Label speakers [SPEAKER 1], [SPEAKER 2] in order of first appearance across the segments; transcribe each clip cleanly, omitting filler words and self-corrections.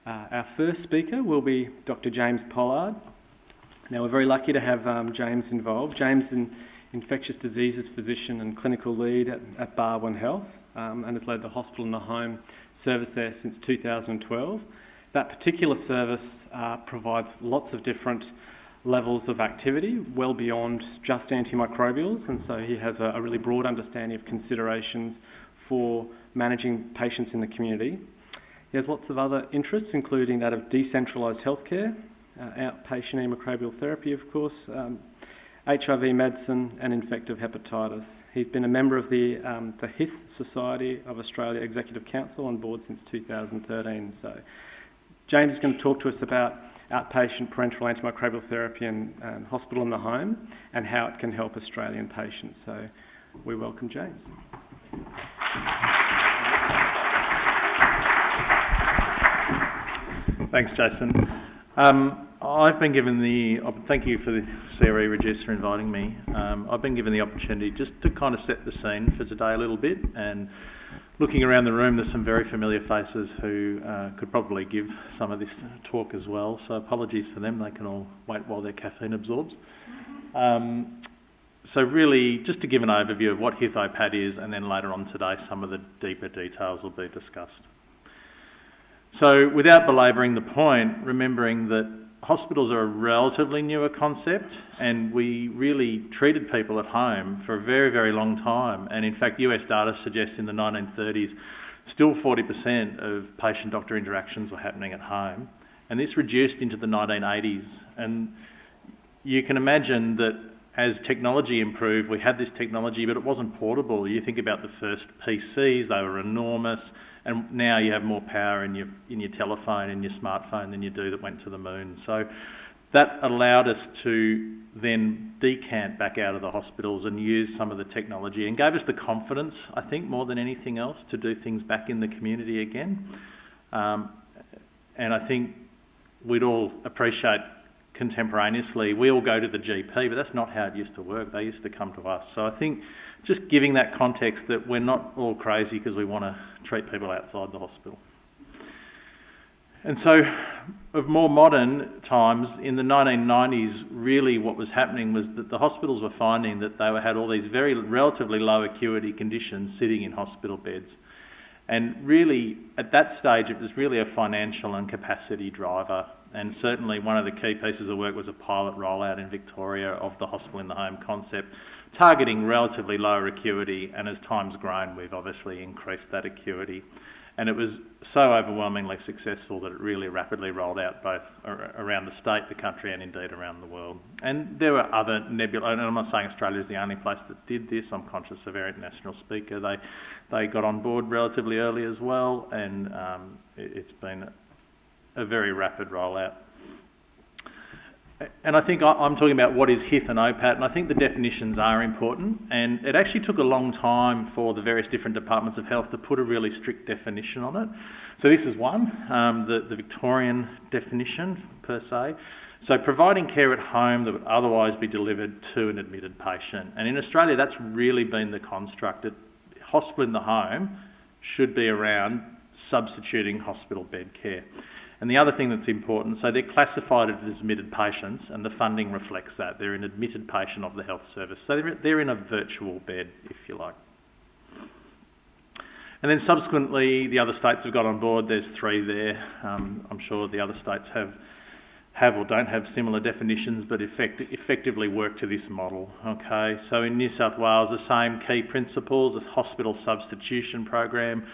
[SPEAKER 1] Our first speaker will be Dr James Pollard. Now, we're very lucky to have James involved. James is an infectious diseases physician and clinical lead at Barwon Health and has led the hospital and the home service there since 2012. That particular service provides lots of different levels of activity, well beyond just antimicrobials, and so he has a really broad understanding of considerations for managing patients in the community. He has lots of other interests, including that of decentralised healthcare, outpatient antimicrobial therapy, of course, HIV medicine and infective hepatitis. He's been a member of the HITH Society of Australia Executive Council on board since 2013. So James is going to talk to us about outpatient parenteral antimicrobial therapy and hospital in the home and how it can help Australian patients. So we welcome James.
[SPEAKER 2] Thanks, Jason. I've been given thank you for the CRE Reduce for inviting me. I've been given the opportunity just to kind of set the scene for today a little bit, and looking around the room, there's some very familiar faces who could probably give some of this talk as well, so apologies for them. They can all wait while their caffeine absorbs. So really, just to give an overview of what HITH OPAT is, and then later on today, some of the deeper details will be discussed. So without belabouring the point, remembering that hospitals are a relatively newer concept, and we really treated people at home for a very, very long time. And in fact, US data suggests in the 1930s, still 40% of patient-doctor interactions were happening at home. And this reduced into the 1980s. And you can imagine that as technology improved, we had this technology, but it wasn't portable. You think about the first PCs, they were enormous, and now you have more power in your telephone and your smartphone than you do that went to the moon. So that allowed us to then decant back out of the hospitals and use some of the technology, and gave us the confidence, I think, more than anything else, to do things back in the community again. And I think we'd all appreciate contemporaneously, we all go to the GP, but that's not how it used to work. They used to come to us. So I think just giving that context that we're not all crazy because we want to treat people outside the hospital. And so of more modern times, in the 1990s, really what was happening was that the hospitals were finding that they had all these very relatively low acuity conditions sitting in hospital beds. And really, at that stage, it was really a financial and capacity driver. And certainly one of the key pieces of work was a pilot rollout in Victoria of the hospital in the home concept, targeting relatively lower acuity, and as time's grown, we've obviously increased that acuity. And it was so overwhelmingly successful that it really rapidly rolled out both around the state, the country, and indeed around the world. And there were other nebula, and I'm not saying Australia is the only place that did this. I'm conscious of our international speaker. They got on board relatively early as well, and it's been a very rapid rollout. And I think I'm talking about what is HITH and OPAT, and I think the definitions are important. And it actually took a long time for the various different departments of health to put a really strict definition on it. So this is one, the Victorian definition per se. So providing care at home that would otherwise be delivered to an admitted patient. And in Australia, that's really been the construct. That hospital in the home should be around substituting hospital bed care. And the other thing that's important, so they're classified as admitted patients, and the funding reflects that. They're an admitted patient of the health service. So they're in a virtual bed, if you like. And then subsequently, the other states have got on board. There's 3 there. I'm sure the other states have or don't have similar definitions, but effectively work to this model. Okay, so in New South Wales, the same key principles, a hospital substitution program.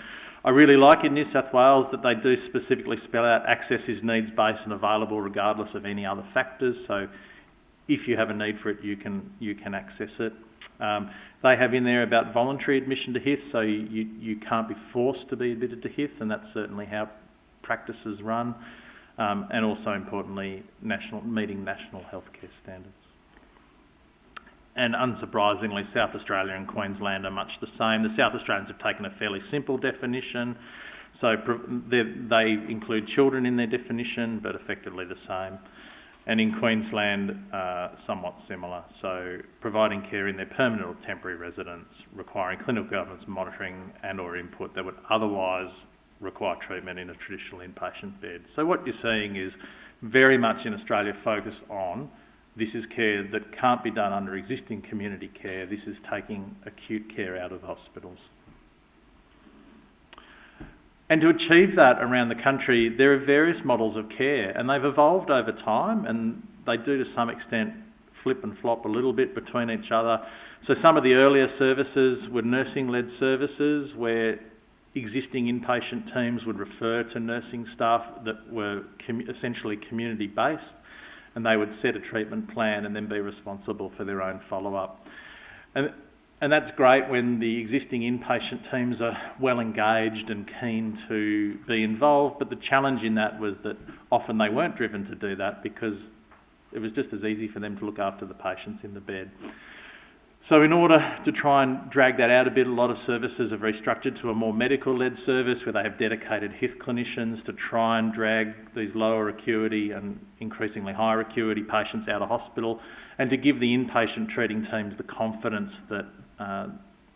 [SPEAKER 2] I really like in New South Wales that they do specifically spell out access is needs-based and available regardless of any other factors. So if you have a need for it, you can access it. They have in there about voluntary admission to HITH, so you can't be forced to be admitted to HITH, and that's certainly how practices run. And also importantly, meeting national healthcare standards. And unsurprisingly, South Australia and Queensland are much the same. The South Australians have taken a fairly simple definition. So they include children in their definition, but effectively the same. And in Queensland, somewhat similar. So providing care in their permanent or temporary residence, requiring clinical governance monitoring and or input that would otherwise require treatment in a traditional inpatient bed. So what you're seeing is very much in Australia focused on this is care that can't be done under existing community care. This is taking acute care out of hospitals. And to achieve that around the country, there are various models of care, and they've evolved over time, and they do to some extent flip and flop a little bit between each other. So some of the earlier services were nursing-led services where existing inpatient teams would refer to nursing staff that were essentially community-based, and they would set a treatment plan and then be responsible for their own follow-up. And that's great when the existing inpatient teams are well engaged and keen to be involved, but the challenge in that was that often they weren't driven to do that because it was just as easy for them to look after the patients in the bed. So in order to try and drag that out a bit, a lot of services have restructured to a more medical-led service where they have dedicated HITH clinicians to try and drag these lower acuity and increasingly higher acuity patients out of hospital, and to give the inpatient treating teams the confidence that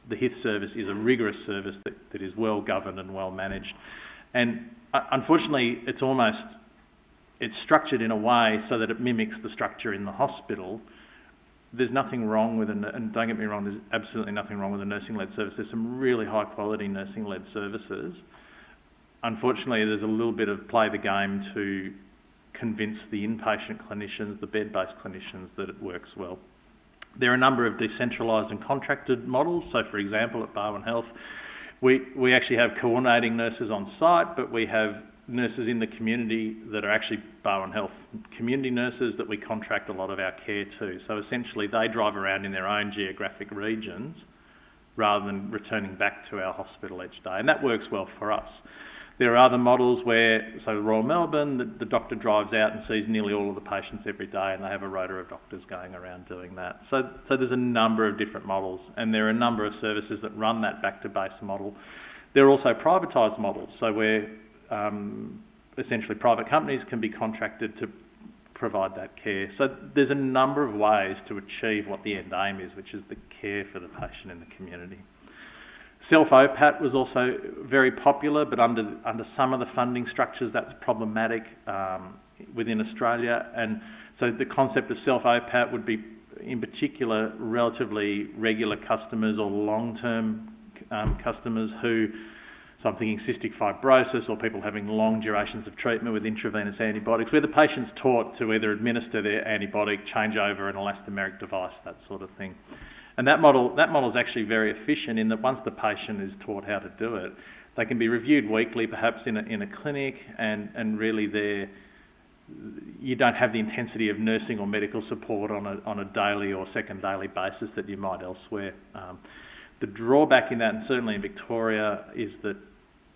[SPEAKER 2] the HITH service is a rigorous service that is well governed and well managed. And unfortunately, it's structured in a way so that it mimics the structure in the hospital. There's nothing wrong with and don't get me wrong, there's absolutely nothing wrong with a nursing-led service. There's some really high-quality nursing-led services. Unfortunately, there's a little bit of play the game to convince the inpatient clinicians, the bed-based clinicians, that it works well. There are a number of decentralised and contracted models. So, for example, at Barwon Health, we actually have coordinating nurses on site, but we have nurses in the community that are actually Barwon Health community nurses that we contract a lot of our care to. So essentially they drive around in their own geographic regions rather than returning back to our hospital each day. And that works well for us. There are other models where, so Royal Melbourne, the doctor drives out and sees nearly all of the patients every day, and they have a rota of doctors going around doing that. So there's a number of different models, and there are a number of services that run that back-to-base model. There are also privatised models, so where essentially private companies can be contracted to provide that care. So there's a number of ways to achieve what the end aim is, which is the care for the patient in the community. Self-OPAT was also very popular, but under some of the funding structures that's problematic within Australia. And so the concept of self-OPAT would be, in particular, relatively regular customers or long-term customers who, so I'm thinking cystic fibrosis or people having long durations of treatment with intravenous antibiotics, where the patient's taught to either administer their antibiotic, change over an elastomeric device, that sort of thing. And that model is actually very efficient in that once the patient is taught how to do it, they can be reviewed weekly, perhaps in a clinic, and really you don't have the intensity of nursing or medical support on a daily or second daily basis that you might elsewhere. The drawback in that, and certainly in Victoria, is that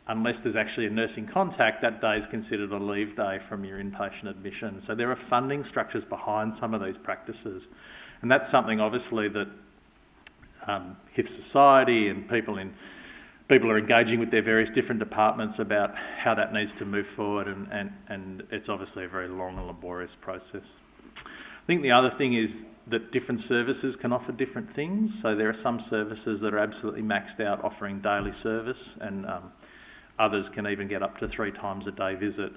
[SPEAKER 2] unless there's actually a nursing contact, that day is considered a leave day from your inpatient admission. So there are funding structures behind some of these practices. And that's something obviously that HITH Society and people are engaging with their various different departments about how that needs to move forward, and it's obviously a very long and laborious process. I think the other thing is that different services can offer different things. So there are some services that are absolutely maxed out offering daily service, and others can even get up to 3 times a day visit.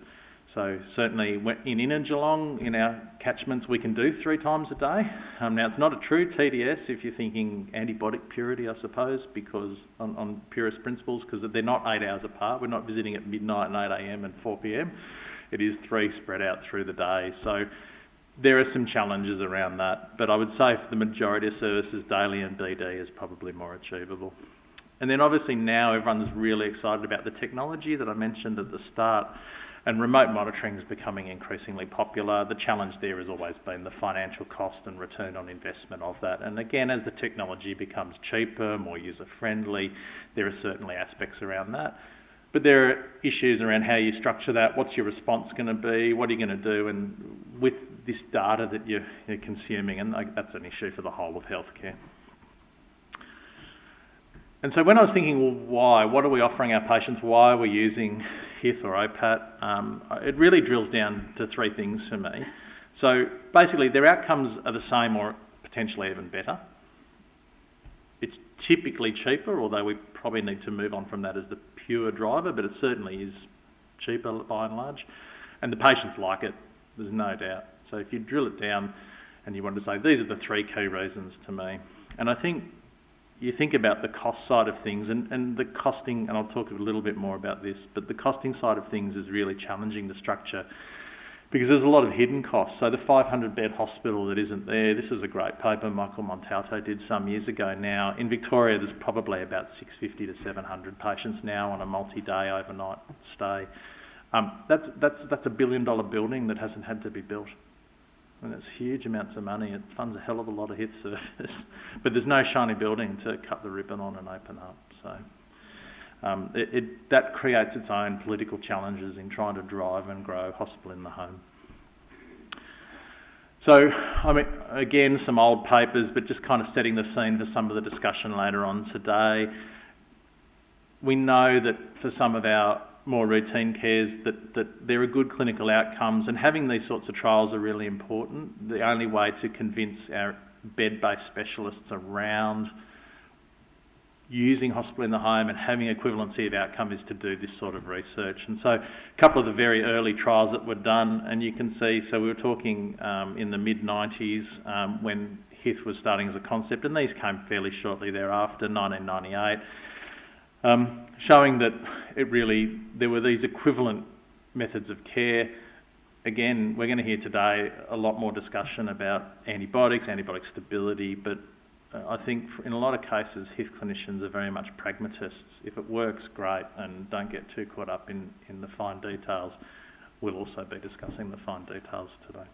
[SPEAKER 2] So certainly in Geelong, in our catchments, we can do 3 times a day. Now it's not a true TDS if you're thinking antibiotic purity, I suppose, because on purist principles, because they're not 8 hours apart. We're not visiting at midnight and 8 a.m. and 4 p.m. It is 3 spread out through the day. So there are some challenges around that, but I would say for the majority of services, daily and BD is probably more achievable. And then obviously now everyone's really excited about the technology that I mentioned at the start, and remote monitoring is becoming increasingly popular. The challenge there has always been the financial cost and return on investment of that. And again, as the technology becomes cheaper, more user-friendly, there are certainly aspects around that. But there are issues around how you structure that. What's your response going to be? What are you going to do? And with this data that you're consuming, and that's an issue for the whole of healthcare. And so when I was thinking, well, why? What are we offering our patients? Why are we using HITH or OPAT? It really drills down to 3 things for me. So basically, their outcomes are the same or potentially even better. It's typically cheaper, although we probably need to move on from that as the pure driver, but it certainly is cheaper by and large. And the patients like it, there's no doubt. So if you drill it down and you want to say, these are the three key reasons to me. And I think you think about the cost side of things and the costing, and I'll talk a little bit more about this, but the costing side of things is really challenging the structure because there's a lot of hidden costs. So the 500-bed hospital that isn't there, this was a great paper Michael Montalto did some years ago now. In Victoria, there's probably about 650 to 700 patients now on a multi-day overnight stay. That's a $1 billion building that hasn't had to be built. I mean, that's huge amounts of money. It funds a hell of a lot of HITH service, but there's no shiny building to cut the ribbon on and open up. So that creates its own political challenges in trying to drive and grow hospital in the home. So, I mean, again, some old papers, but just kind of setting the scene for some of the discussion later on today. We know that for some of our more routine cares that there are good clinical outcomes, and having these sorts of trials are really important. The only way to convince our bed-based specialists around using hospital in the home and having equivalency of outcome is to do this sort of research. And so a couple of the very early trials that were done, and you can see, so we were talking in the mid-90s when HITH was starting as a concept, and these came fairly shortly thereafter, 1998, showing that there were these equivalent methods of care. Again, we're going to hear today a lot more discussion about antibiotics, antibiotic stability, but I think in a lot of cases, HITH clinicians are very much pragmatists. If it works, great, and don't get too caught up in the fine details. We'll also be discussing the fine details today.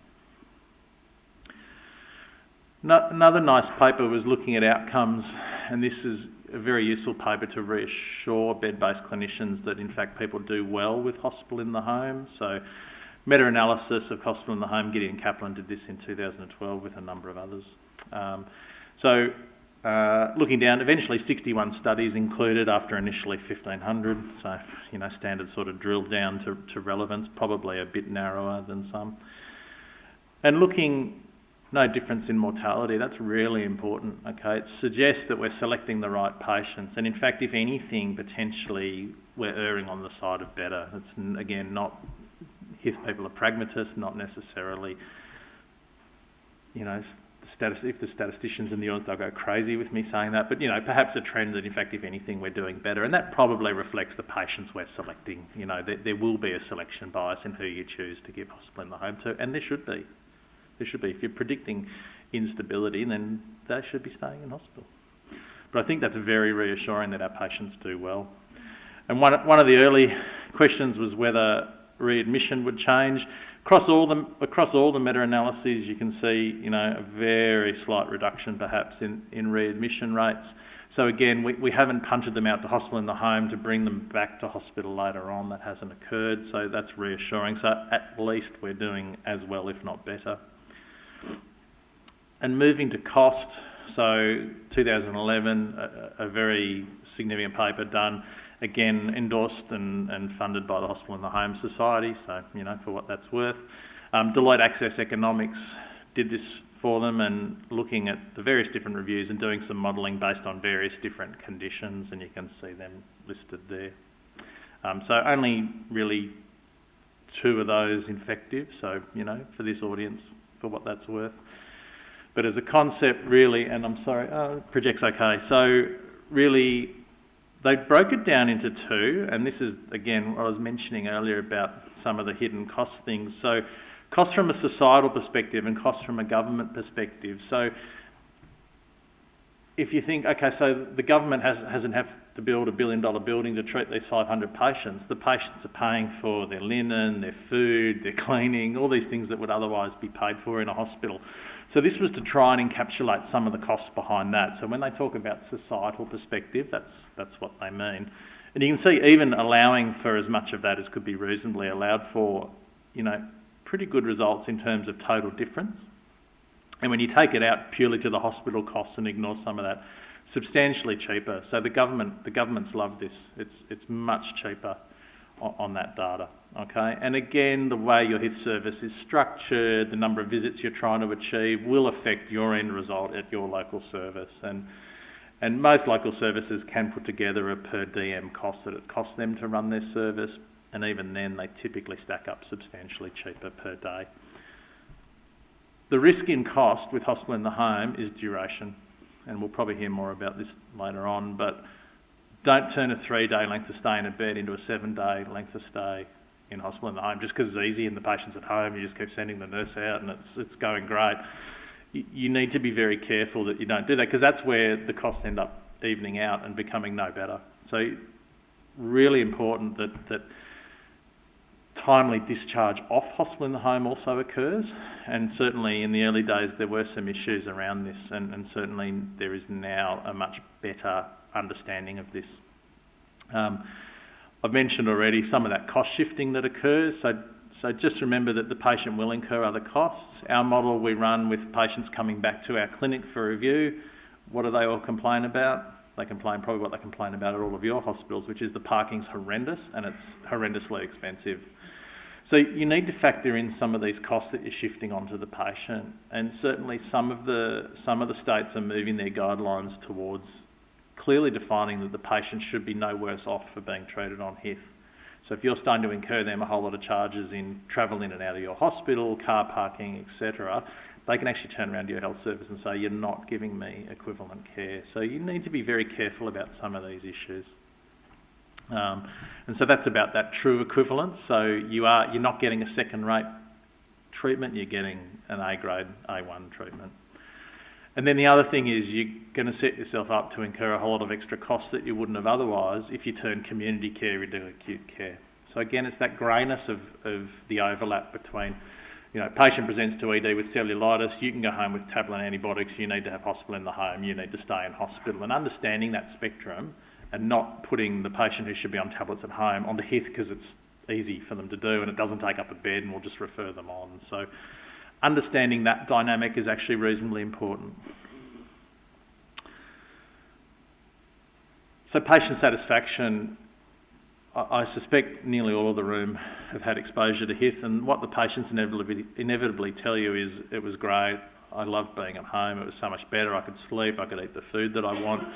[SPEAKER 2] Another nice paper was looking at outcomes, and this is a very useful paper to reassure bed-based clinicians that in fact people do well with hospital in the home. So meta-analysis of hospital in the home, Gideon Kaplan did this in 2012 with a number of others. Looking down, eventually 61 studies included after initially 1,500, so, standard sort of drilled down to relevance, probably a bit narrower than some. And looking, no difference in mortality, that's really important, okay? It suggests that we're selecting the right patients, and in fact, if anything, potentially we're erring on the side of better. It's, again, not, HITH people are pragmatists, not necessarily, if the statisticians in the audience, they'll go crazy with me saying that, but perhaps a trend that in fact, if anything, we're doing better, and that probably reflects the patients we're selecting. There will be a selection bias in who you choose to give hospital in the home to, and there should be. If you're predicting instability, then they should be staying in hospital. But I think that's very reassuring that our patients do well. And one of the early questions was whether readmission would change. Across all the meta-analyses, you can see, a very slight reduction perhaps in readmission rates. So again, we haven't punted them out to hospital in the home to bring them back to hospital later on. That hasn't occurred, so that's reassuring. So at least we're doing as well, if not better. And moving to cost, so 2011, a very significant paper done, again endorsed and funded by the Hospital in the Home Society, so for what that's worth. Deloitte Access Economics did this for them, and looking at the various different reviews and doing some modelling based on various different conditions, and you can see them listed there. So only really 2 of those infective, so for this audience, for what that's worth. But as a concept, really, and I'm sorry, project's okay. So really, they broke it down into 2, and this is, again, what I was mentioning earlier about some of the hidden cost things. So cost from a societal perspective and cost from a government perspective. So if you think, okay, so the government hasn't have to build a $1 billion building to treat these 500 patients. The patients are paying for their linen, their food, their cleaning, all these things that would otherwise be paid for in a hospital. So this was to try and encapsulate some of the costs behind that. So when they talk about societal perspective, that's what they mean. And you can see even allowing for as much of that as could be reasonably allowed for, pretty good results in terms of total difference. And when you take it out purely to the hospital costs and ignore some of that, substantially cheaper. So the governments love this. It's much cheaper on that data, okay? And again, the way your HITH service is structured, the number of visits you're trying to achieve will affect your end result at your local service. And And most local services can put together a per DM cost that it costs them to run their service, and even then they typically stack up substantially cheaper per day. The risk in cost with hospital in the home is duration, and we'll probably hear more about this later on, but don't turn a 3-day length of stay in a bed into a 7-day length of stay in hospital in the home just because it's easy and the patient's at home. You just keep sending the nurse out and it's going great. You need to be very careful that you don't do that, because that's where the costs end up evening out and becoming no better. So really important that timely discharge off hospital in the home also occurs, and certainly in the early days there were some issues around this, and certainly there is now a much better understanding of this. I've mentioned already some of that cost shifting that occurs, so just remember that the patient will incur other costs. Our model we run with patients coming back to our clinic for review. What do they all complain about? They complain probably what they complain about at all of your hospitals, which is the parking's horrendous and it's horrendously expensive. So you need to factor in some of these costs that you're shifting onto the patient, and certainly some of the states are moving their guidelines towards clearly defining that the patient should be no worse off for being treated on HITH. So if you're starting to incur them a whole lot of charges in travel in and out of your hospital, car parking, etc., they can actually turn around to your health service and say, you're not giving me equivalent care. So you need to be very careful about some of these issues. And so that's about that true equivalence. So you're not getting a second-rate treatment, you're getting an A-grade, A1 treatment. And then the other thing is you're going to set yourself up to incur a whole lot of extra costs that you wouldn't have otherwise if you turn community care into acute care. So again, it's that greyness of the overlap between, patient presents to ED with cellulitis, you can go home with tablet antibiotics, you need to have hospital in the home, you need to stay in hospital, and understanding that spectrum and not putting the patient who should be on tablets at home onto HITH because it's easy for them to do and it doesn't take up a bed and we'll just refer them on. So understanding that dynamic is actually reasonably important. So patient satisfaction, I suspect nearly all of the room have had exposure to HITH, and what the patients inevitably tell you is, it was great, I loved being at home, it was so much better, I could sleep, I could eat the food that I want.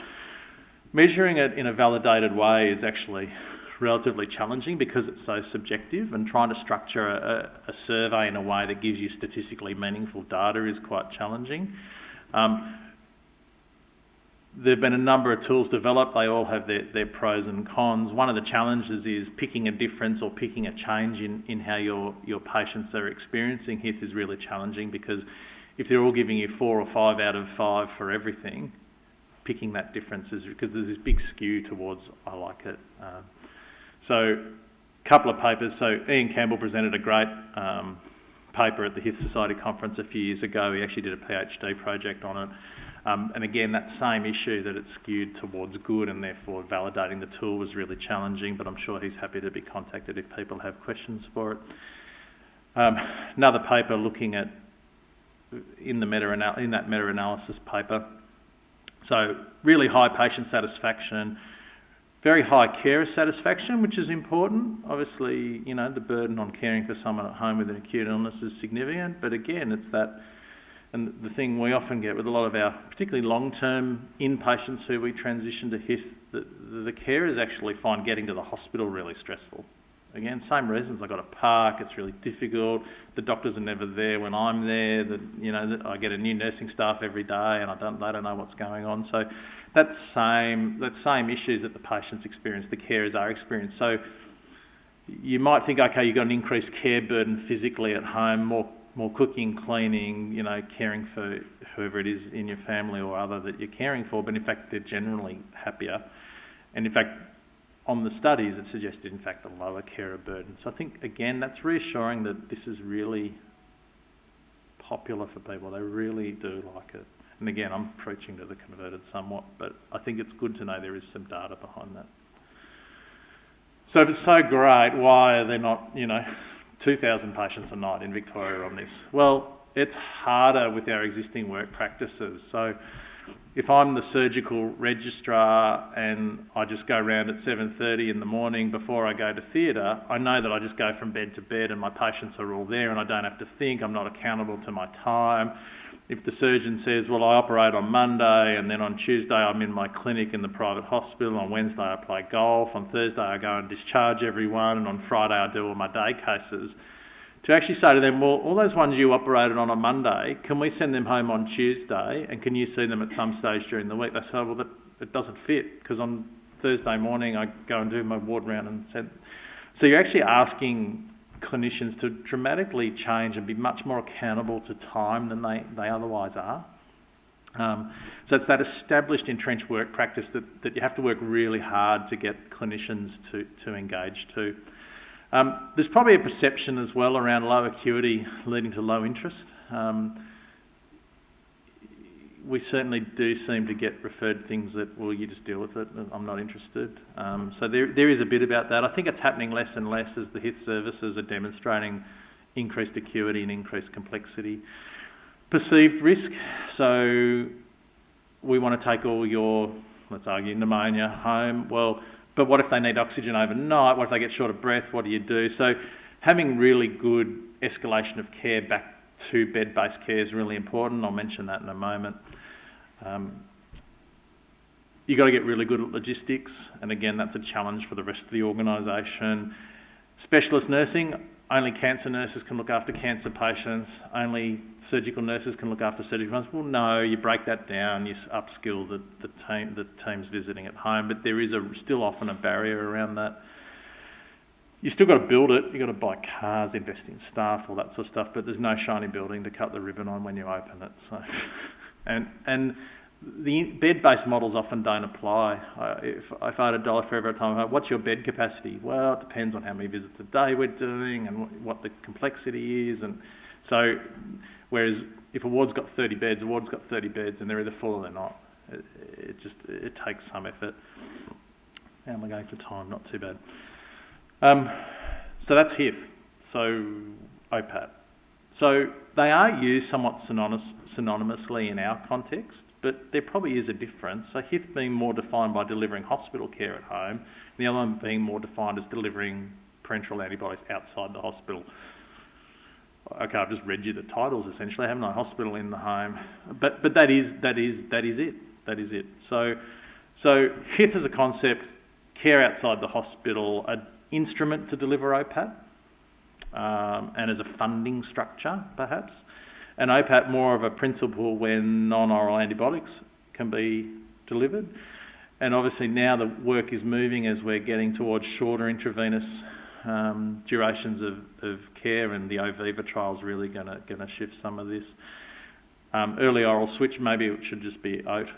[SPEAKER 2] Measuring it in a validated way is actually relatively challenging because it's so subjective, and trying to structure a survey in a way that gives you statistically meaningful data is quite challenging. There have been a number of tools developed. They all have their pros and cons. One of the challenges is picking a difference or picking a change in how your patients are experiencing HITH is really challenging, because if they're all giving you 4 or 5 out of 5 for everything, picking that difference is because there's this big skew towards I like it. So a couple of papers. So Ian Campbell presented a great paper at the HITH Society conference a few years ago. He actually did a PhD project on it. And again, that same issue that it's skewed towards good, and therefore validating the tool was really challenging, but I'm sure he's happy to be contacted if people have questions for it. Another paper looking at, in that meta-analysis paper, so really high patient satisfaction, very high carer satisfaction, which is important. Obviously, the burden on caring for someone at home with an acute illness is significant, but again, it's that, and the thing we often get with a lot of our, particularly long-term inpatients who we transition to HITH, the carers actually find getting to the hospital really stressful. Again, same reasons. I've got to park, it's really difficult, the doctors are never there when I'm there, I get a new nursing staff every day and they don't know what's going on. So that same issues that the patients experience, the carers are experiencing. So you might think, okay, you've got an increased care burden physically at home, more cooking, cleaning, caring for whoever it is in your family or other that you're caring for, but in fact they're generally happier. And in fact, on the studies, it suggested, in fact, a lower carer burden. So I think, again, that's reassuring that this is really popular for people. They really do like it. And again, I'm preaching to the converted somewhat, but I think it's good to know there is some data behind that. So if it's so great, why are there not, 2,000 patients a night in Victoria on this? Well, it's harder with our existing work practices. So if I'm the surgical registrar and I just go around at 7:30 in the morning before I go to theatre, I know that I just go from bed to bed and my patients are all there and I don't have to think, I'm not accountable to my time. if the surgeon says, well, I operate on Monday and then on Tuesday I'm in my clinic in the private hospital, on Wednesday I play golf, on Thursday I go and discharge everyone, and on Friday I do all my day cases, to actually say to them, well, all those ones you operated on Monday, can we send them home on Tuesday, and can you see them at some stage during the week? They say, well, it doesn't fit, because on Thursday morning I go and do my ward round and send. So you're actually asking clinicians to dramatically change and be much more accountable to time than they otherwise are. So it's that established entrenched work practice that you have to work really hard to get clinicians to engage to. There's probably a perception as well around low acuity leading to low interest. We certainly do seem to get referred things that, well, you just deal with it, I'm not interested. So there is a bit about that. I think it's happening less and less as the HITH services are demonstrating increased acuity and increased complexity. Perceived risk, so we want to take all your, let's argue, pneumonia home. Well, but what if they need oxygen overnight? What if they get short of breath? What do you do? So having really good escalation of care back to bed-based care is really important. I'll mention that in a moment. You've got to get really good at logistics, and again, that's a challenge for the rest of the organisation. Specialist nursing, only cancer nurses can look after cancer patients, only surgical nurses can look after surgical ones. Well, no, you break that down, you upskill the teams visiting at home, but there is still often a barrier around that. You still got to build it, you've got to buy cars, invest in staff, all that sort of stuff, but there's no shiny building to cut the ribbon on when you open it. So, and the bed-based models often don't apply. If I had $1 for every time, what's your bed capacity? Well, it depends on how many visits a day we're doing and what the complexity is. And so, whereas if a ward's got 30 beds, a ward's got 30 beds, and they're either full or they're not. It takes some effort. How am I going for time? Not too bad. So that's HITH, so OPAT. So they are used somewhat synonymously in our context, but there probably is a difference. So HITH being more defined by delivering hospital care at home, and the other one being more defined as delivering parenteral antibodies outside the hospital. Okay, I've just read you the titles essentially, haven't I? Hospital in the home, but that is it. So HITH as a concept, care outside the hospital, an instrument to deliver OPAT, and as a funding structure, perhaps. And OPAT more of a principle when non-oral antibiotics can be delivered. And obviously now the work is moving as we're getting towards shorter intravenous durations of care, and the OVIVA trial's really going to shift some of this. Early oral switch, maybe it should just be OAT.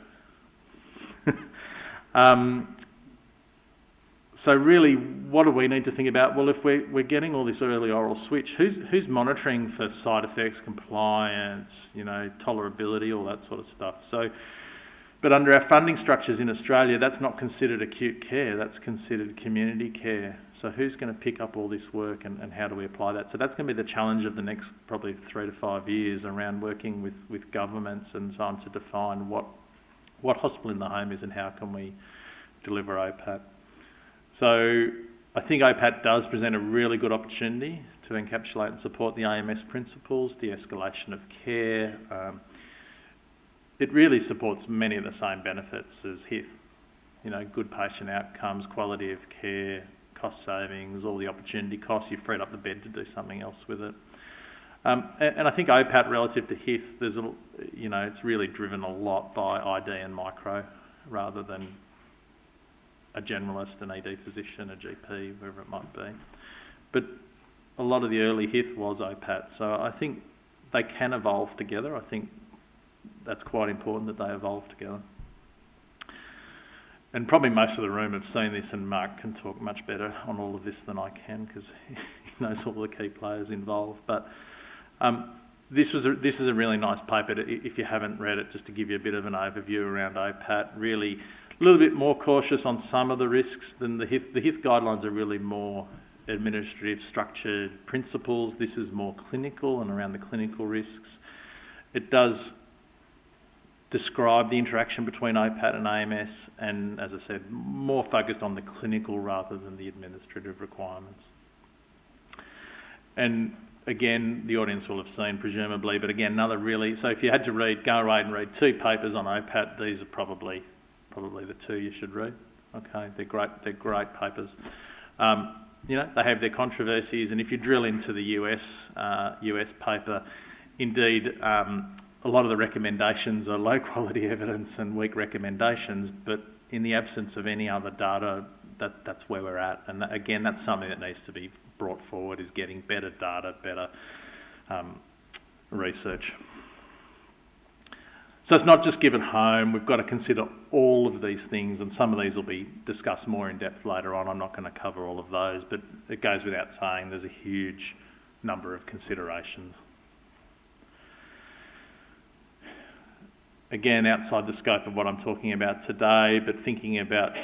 [SPEAKER 2] So really, what do we need to think about? Well, if we're getting all this early oral switch, who's monitoring for side effects, compliance, tolerability, all that sort of stuff? So, but under our funding structures in Australia, that's not considered acute care, that's considered community care. So who's going to pick up all this work, and how do we apply that? So that's going to be the challenge of the next probably 3 to 5 years around working with governments and so on to define what hospital in the home is and how can we deliver OPAT. So I think OPAT does present a really good opportunity to encapsulate and support the AMS principles, de-escalation of care. It really supports many of the same benefits as HITH. Good patient outcomes, quality of care, cost savings, all the opportunity costs. You've freed up the bed to do something else with it. And I think OPAT relative to HITH, it's really driven a lot by ID and micro rather than a generalist, an ED physician, a GP, whoever it might be. But a lot of the early HITH was OPAT, so I think they can evolve together. I think that's quite important that they evolve together. And probably most of the room have seen this, and Mark can talk much better on all of this than I can because he knows all the key players involved. But this is a really nice paper. If you haven't read it, just to give you a bit of an overview around OPAT, really a little bit more cautious on some of the risks than the HITH. The HITH guidelines are really more administrative, structured principles. This is more clinical and around the clinical risks. It does describe the interaction between OPAT and AMS, and as I said, more focused on the clinical rather than the administrative requirements. And again, the audience will have seen presumably, but again, another really, so if you had to go away and read 2 papers on OPAT, these are probably the 2 you should read. Okay, they're great papers. They have their controversies, and if you drill into the US paper, indeed, a lot of the recommendations are low quality evidence and weak recommendations, but in the absence of any other data, that's where we're at. And again, that's something that needs to be brought forward, is getting better data, better research. So it's not just given home, we've got to consider all of these things, and some of these will be discussed more in depth later on. I'm not going to cover all of those, but it goes without saying there's a huge number of considerations. Again, outside the scope of what I'm talking about today, but thinking about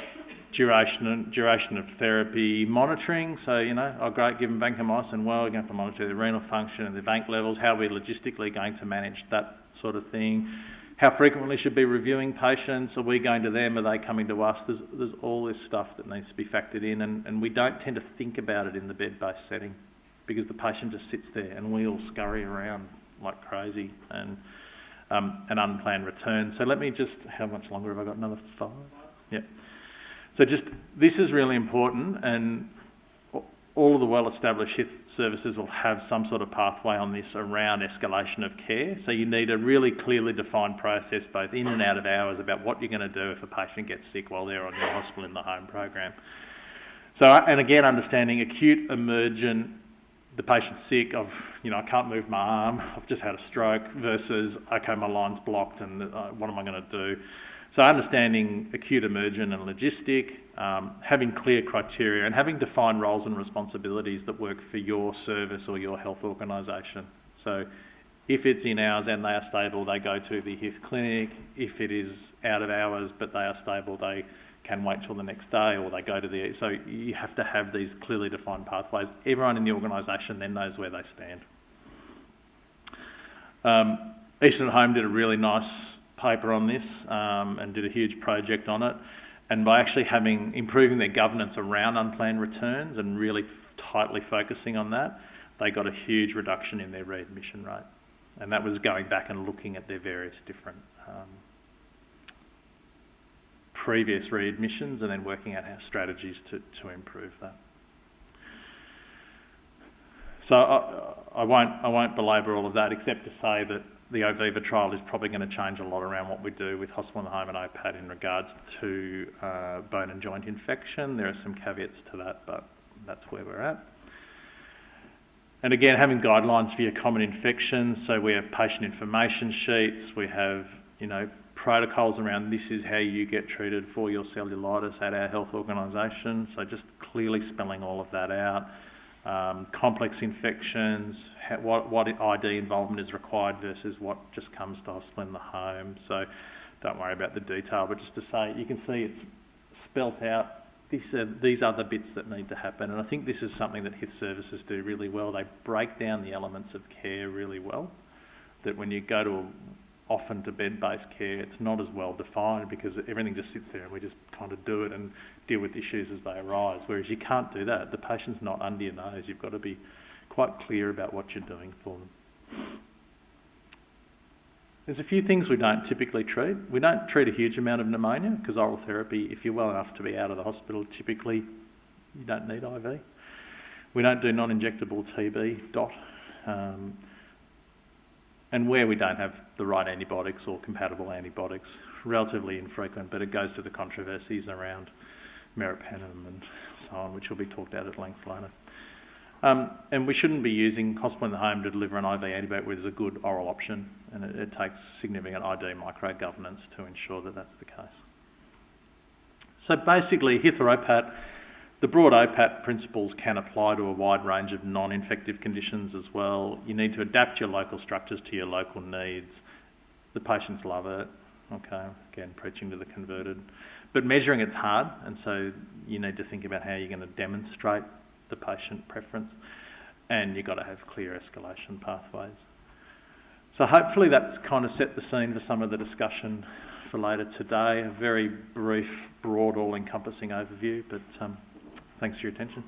[SPEAKER 2] duration of therapy, monitoring. So, great, give them vancomycin, well, we're going to have to monitor their renal function and their vanc levels. How are we logistically going to manage that sort of thing? How frequently should we be reviewing patients? Are we going to them? Are they coming to us? There's all this stuff that needs to be factored in, and we don't tend to think about it in the bed-based setting because the patient just sits there and we all scurry around like crazy, and an unplanned return. So let me just, how much longer have I got? Another 5? Yeah. So this is really important, and all of the well-established HITH services will have some sort of pathway on this around escalation of care. So you need a really clearly defined process, both in and out of hours, about what you're going to do if a patient gets sick while they're on your hospital in the home program. So, and again, understanding acute, emergent, the patient's sick, I can't move my arm, I've just had a stroke, versus, okay, my line's blocked and what am I going to do? So understanding acute, emergent and logistic, having clear criteria and having defined roles and responsibilities that work for your service or your health organisation. So if it's in hours and they are stable, they go to the HITH clinic. If it is out of hours but they are stable, they can wait till the next day, or they go to the... So you have to have these clearly defined pathways. Everyone in the organisation then knows where they stand. Eastern at Home did a really nice paper on this and did a huge project on it. And by actually improving their governance around unplanned returns and really tightly focusing on that, they got a huge reduction in their readmission rate. And that was going back and looking at their various different previous readmissions and then working out strategies to improve that. So I won't belabour all of that, except to say that the OVIVA trial is probably going to change a lot around what we do with hospital in the home and OPAT in regards to bone and joint infection. There are some caveats to that, but that's where we're at. And again, having guidelines for your common infections. So we have patient information sheets, we have, protocols around this is how you get treated for your cellulitis at our health organisation. So just clearly spelling all of that out. Complex infections, what ID involvement is required versus what just comes to hospital in the home. So don't worry about the detail, but just to say, you can see it's spelt out. These are the bits that need to happen. And I think this is something that HITH services do really well. They break down the elements of care really well, that when you go to often to bed-based care, it's not as well defined because everything just sits there and we just kind of do it and deal with issues as they arise, whereas you can't do that. The patient's not under your nose. You've got to be quite clear about what you're doing for them. There's a few things we don't typically treat. We don't treat a huge amount of pneumonia because oral therapy, if you're well enough to be out of the hospital, typically you don't need IV. We don't do non-injectable TB, DOT. And where we don't have the right antibiotics or compatible antibiotics, relatively infrequent, but it goes to the controversies around meropenem and so on, which will be talked about at length later. And we shouldn't be using hospital in the home to deliver an IV antibiotic where there's a good oral option, and it takes significant ID micro-governance to ensure that that's the case. So basically, HITH or OPAT, the broad OPAT principles can apply to a wide range of non-infective conditions as well. You need to adapt your local structures to your local needs. The patients love it. Okay, again, preaching to the converted. But measuring it's hard, and so you need to think about how you're going to demonstrate the patient preference, and you've got to have clear escalation pathways. So hopefully that's kind of set the scene for some of the discussion for later today. A very brief, broad, all-encompassing overview, but thanks for your attention.